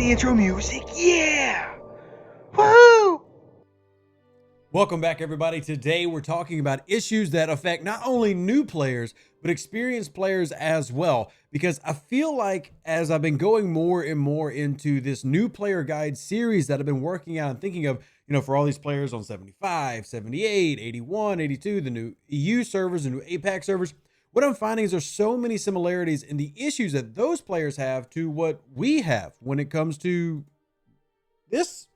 the intro music. Yeah! Woo! Welcome back, everybody. Today we're talking about issues that affect not only new players, but experienced players as well. Because I feel like as I've been going more and more into this new player guide series that I've been working on and thinking of, for all these players on 75, 78, 81, 82, the new EU servers, the new APAC servers, what I'm finding is there's so many similarities in the issues that those players have to what we have when it comes to this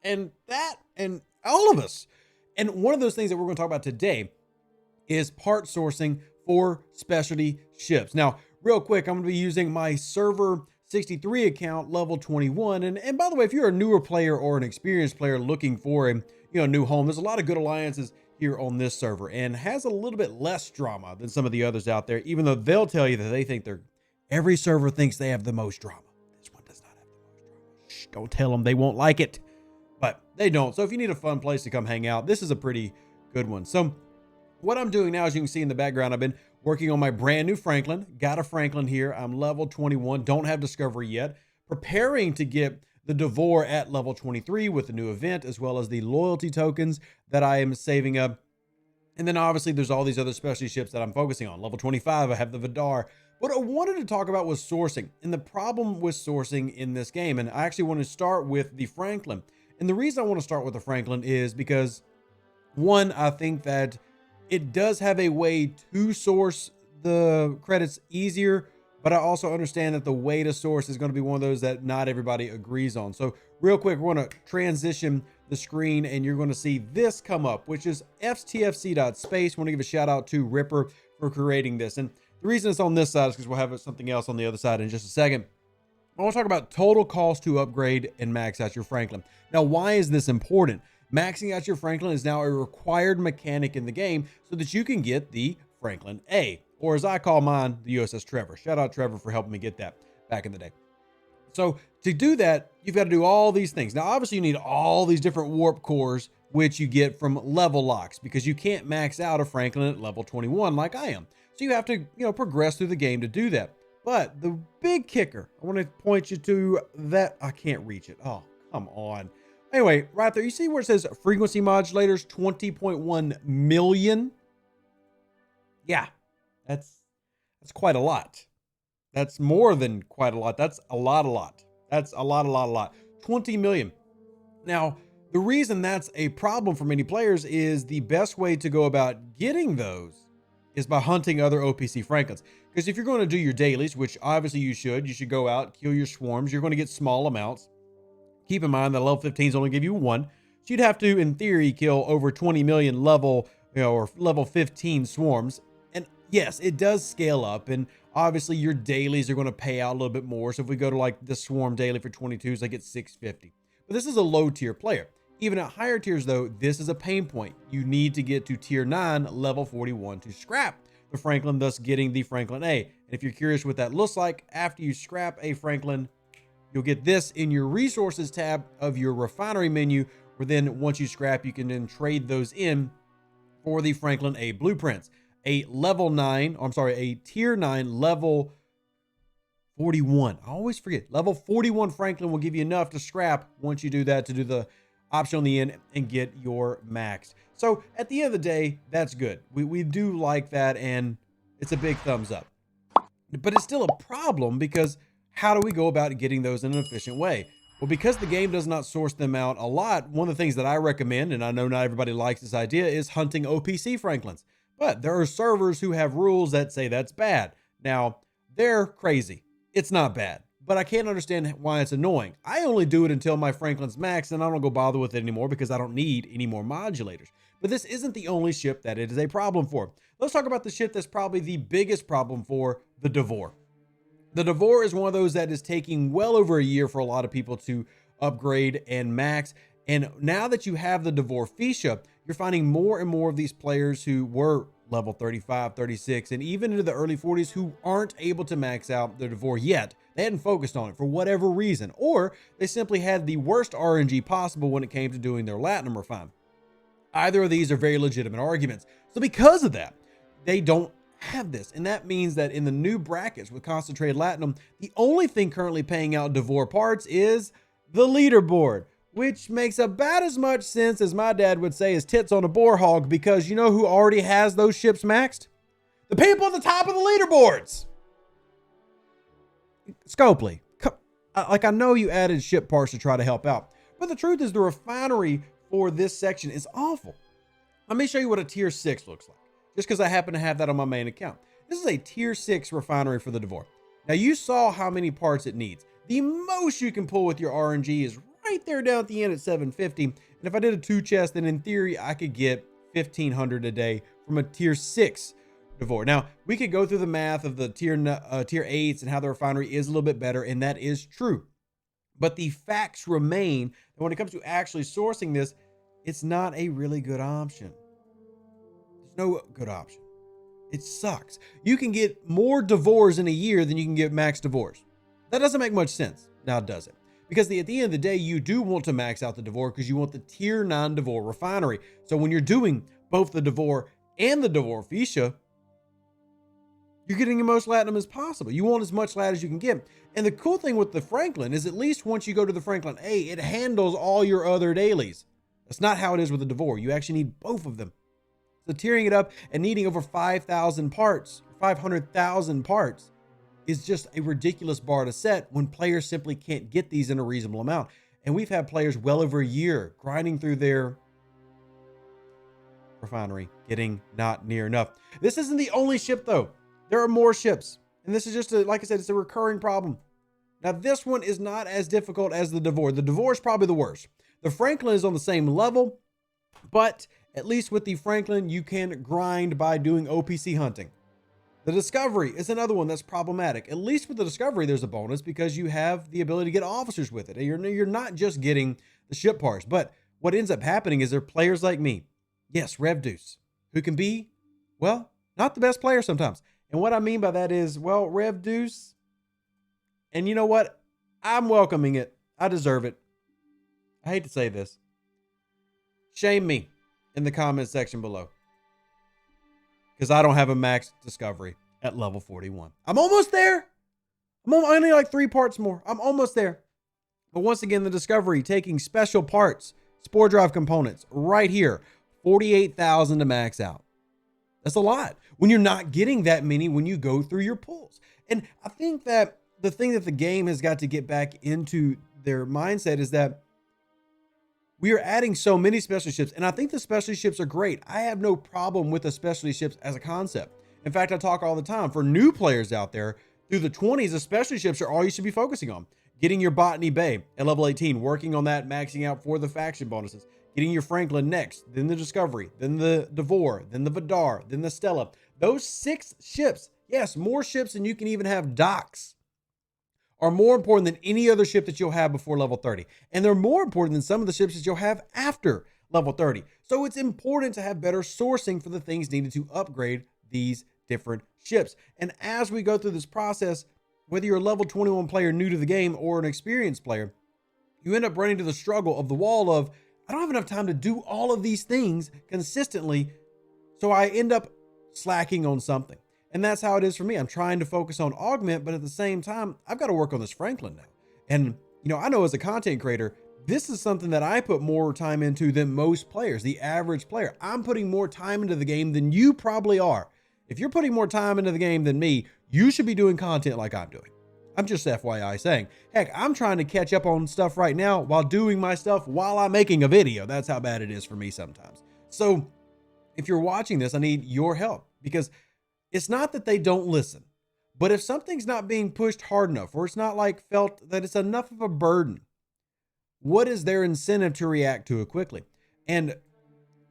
and that and all of us. And one of those things that we're going to talk about today is part sourcing for specialty ships. Now, real quick, I'm going to be using my server 63 account, level 21. And by the way, if you're a newer player or an experienced player looking for a new home, there's a lot of good alliances here on this server and has a little bit less drama than some of the others out there, even though they'll tell you that they think every server thinks they have the most drama. This one does not have the most drama. Shh, don't tell them, they won't like it. But they don't. So if you need a fun place to come hang out, this is a pretty good one. So what I'm doing now, as you can see in the background, I've been working on my brand new Franklin. Got a Franklin here. I'm level 21. Don't have Discovery yet. Preparing to get the Dvor at level 23 with the new event, as well as the loyalty tokens that I am saving up. And then obviously there's all these other specialty ships that I'm focusing on. Level 25, I have the Dvor. What I wanted to talk about was sourcing and the problem with sourcing in this game. And I actually want to start with the Franklin. And the reason I want to start with the Franklin is because, one, I think that it does have a way to source the credits easier, but I also understand that the way to source is going to be one of those that not everybody agrees on. So real quick, we're going to transition the screen and you're going to see this come up, which is STFC.space. I want to give a shout out to Ripper for creating this. And the reason it's on this side is because we'll have something else on the other side in just a second. I want to talk about total cost to upgrade and max out your Franklin. Now, why is this important? Maxing out your Franklin is now a required mechanic in the game so that you can get the Franklin A, or as I call mine, the USS Trevor. Shout out Trevor for helping me get that back in the day. So to do that, you've got to do all these things. Now, obviously you need all these different warp cores, which you get from level locks, because you can't max out a Franklin at level 21 like I am. So you have to, progress through the game to do that. But the big kicker, I want to point you to that. I can't reach it. Oh, come on. Anyway, right there, you see where it says frequency modulators, 20.1 million. Yeah, that's quite a lot. That's more than quite a lot. That's a lot. That's a lot. 20 million. Now, the reason that's a problem for many players is the best way to go about getting those is by hunting other OPC Franklins. Because if you're going to do your dailies, which obviously you should go out, kill your swarms. You're going to get small amounts. Keep in mind that level 15s only give you one. So you'd have to, in theory, kill over 20 million level, or level 15 swarms. And yes, it does scale up. And obviously your dailies are going to pay out a little bit more. So if we go to like the swarm daily for 22s, I get 650. But this is a low tier player. Even at higher tiers though, this is a pain point. You need to get to tier 9, level 41 to scrap the Franklin, thus getting the Franklin A. And if you're curious what that looks like, after you scrap a Franklin, you'll get this in your resources tab of your refinery menu, where then once you scrap, you can then trade those in for the Franklin A blueprints. A tier 9 level 41. I always forget. Level 41 Franklin will give you enough to scrap once you do that, to do the option on the end and get your max. So at the end of the day, that's good. We do like that, and it's a big thumbs up. But it's still a problem, because how do we go about getting those in an efficient way? Well, because the game does not source them out a lot, one of the things that I recommend, and I know not everybody likes this idea, is hunting OPC Franklins. But there are servers who have rules that say that's bad. Now, they're crazy. It's not bad, but I can't understand why it's annoying. I only do it until my Franklin's max, and I don't go bother with it anymore because I don't need any more modulators. But this isn't the only ship that it is a problem for. Let's talk about the ship that's probably the biggest problem for, the Dvor. The Dvor is one of those that is taking well over a year for a lot of people to upgrade and max. And now that you have the Dvor Fisha, you're finding more and more of these players who were level 35, 36, and even into the early 40s who aren't able to max out their Dvor yet. They hadn't focused on it for whatever reason, or they simply had the worst RNG possible when it came to doing their Latinum refine. Either of these are very legitimate arguments. So because of that, they don't have this. And that means that in the new brackets with concentrated latinum, the only thing currently paying out Dvor parts is the leaderboard, which makes about as much sense as my dad would say is tits on a boar hog, because you know who already has those ships maxed? The people at the top of the leaderboards. Scopely, like, I know you added ship parts to try to help out, but the truth is the refinery for this section is awful. Let me show you what a tier 6 looks like, just because I happen to have that on my main account. This is a tier 6 refinery for the Dvor. Now, you saw how many parts it needs. The most you can pull with your RNG is right there down at the end at 750. And if I did a 2 chest, then in theory, I could get 1,500 a day from a tier 6 Dvor. Now, we could go through the math of the tier 8s and how the refinery is a little bit better, and that is true. But the facts remain that when it comes to actually sourcing this, it's not a really good option. There's no good option. It sucks. You can get more Dvors in a year than you can get max Dvors. That doesn't make much sense. Now, does it? Because at the end of the day, you do want to max out the Dvor because you want the tier 9 Dvor refinery. So when you're doing both the Dvor and the Dvor Fisha, you're getting the most latinum as possible. You want as much lat as you can get. And the cool thing with the Franklin is at least once you go to the Franklin A, it handles all your other dailies. That's not how it is with the Dvor. You actually need both of them. So tiering it up and needing over 5,000 parts, 500,000 parts is just a ridiculous bar to set when players simply can't get these in a reasonable amount. And we've had players well over a year grinding through their refinery, getting not near enough. This isn't the only ship though. There are more ships. And this is just, like I said, it's a recurring problem. Now, this one is not as difficult as the Dvor. The Dvor is probably the worst. The Franklin is on the same level, but at least with the Franklin, you can grind by doing OPC hunting. The Discovery is another one that's problematic. At least with the Discovery, there's a bonus because you have the ability to get officers with it. You're not just getting the ship parts, but what ends up happening is there are players like me. Yes, Rev Deuce, who can be, well, not the best player sometimes. And what I mean by that is, well, Rev Deuce, and you know what? I'm welcoming it. I deserve it. I hate to say this. Shame me in the comment section below, because I don't have a max Discovery at level 41. I'm almost there. I need like 3 parts more. I'm almost there. But once again, the Discovery taking special parts, Spore Drive components right here, 48,000 to max out. That's a lot when you're not getting that many when you go through your pulls. And I think that the thing that the game has got to get back into their mindset is that we are adding so many specialty ships. And I think the specialty ships are great. I have no problem with the specialty ships as a concept. In fact, I talk all the time for new players out there through the 20s, the specialty ships are all you should be focusing on. Getting your Botany Bay at level 18, working on that, maxing out for the faction bonuses. Getting your Franklin next, then the Discovery, then the Dvor, then the Vidar, then the Stella. Those 6 ships, yes, more ships than you can even have docks, are more important than any other ship that you'll have before level 30. And they're more important than some of the ships that you'll have after level 30. So it's important to have better sourcing for the things needed to upgrade these different ships. And as we go through this process, whether you're a level 21 player new to the game or an experienced player, you end up running to the struggle of the wall of, I don't have enough time to do all of these things consistently, so I end up slacking on something. And that's how it is for me. I'm trying to focus on augment, but at the same time, I've got to work on this Franklin now. And, you know, I know as a content creator, this is something that I put more time into than most players, the average player. I'm putting more time into the game than you probably are. If you're putting more time into the game than me, you should be doing content like I'm doing. I'm just FYI saying, heck, I'm trying to catch up on stuff right now while doing my stuff while I'm making a video. That's how bad it is for me sometimes. So if you're watching this, I need your help, because it's not that they don't listen, but if something's not being pushed hard enough, or it's not like felt that it's enough of a burden, what is their incentive to react to it quickly? And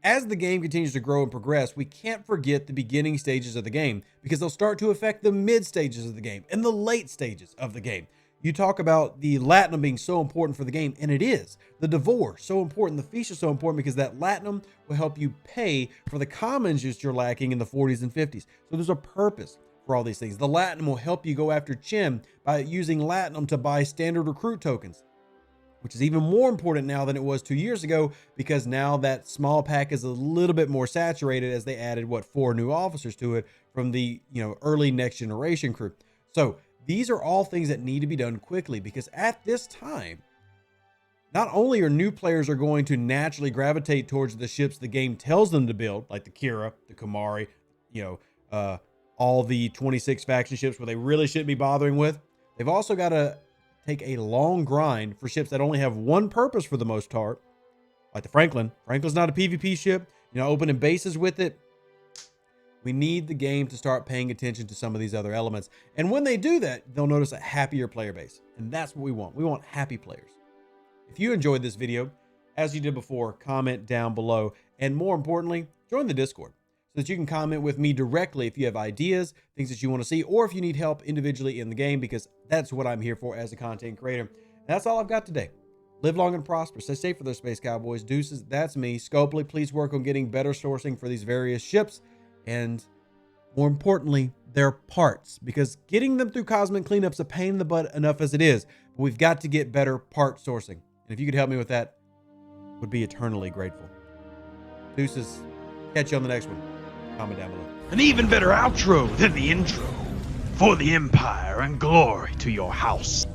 as the game continues to grow and progress, we can't forget the beginning stages of the game, because they'll start to affect the mid stages of the game and the late stages of the game. You talk about the Latinum being so important for the game, and it is. The Dvor, so important. The Fisha, so important, because that Latinum will help you pay for the commons that you're lacking in the 40s and 50s. So there's a purpose for all these things. The Latinum will help you go after Chin by using Latinum to buy standard recruit tokens. which is even more important now than it was 2 years ago, because now that small pack is a little bit more saturated as they added, what, 4 new officers to it from the, early next generation crew. So these are all things that need to be done quickly, because at this time, not only are new players are going to naturally gravitate towards the ships the game tells them to build, like the Kira, the Kamari, all the 26 faction ships where they really shouldn't be bothering with. They've also got to take a long grind for ships that only have one purpose for the most part, like the Franklin. Franklin's not a PvP ship, opening bases with it. We need the game to start paying attention to some of these other elements. And when they do that, they'll notice a happier player base. And that's what we want. We want happy players. If you enjoyed this video, as you did before, comment down below. And more importantly, join the Discord so that you can comment with me directly if you have ideas, things that you want to see, or if you need help individually in the game, because that's what I'm here for as a content creator. And that's all I've got today. Live long and prosper. Stay safe for those Space Cowboys. Deuces, that's me. Scopely, please work on getting better sourcing for these various ships. And more importantly, their parts, because getting them through Cosmic Cleanup's a pain in the butt enough as it is. But we've got to get better part sourcing. And if you could help me with that, would be eternally grateful. Deuces, catch you on the next one. Comment down below. An even better outro than the intro. For the Empire and glory to your house.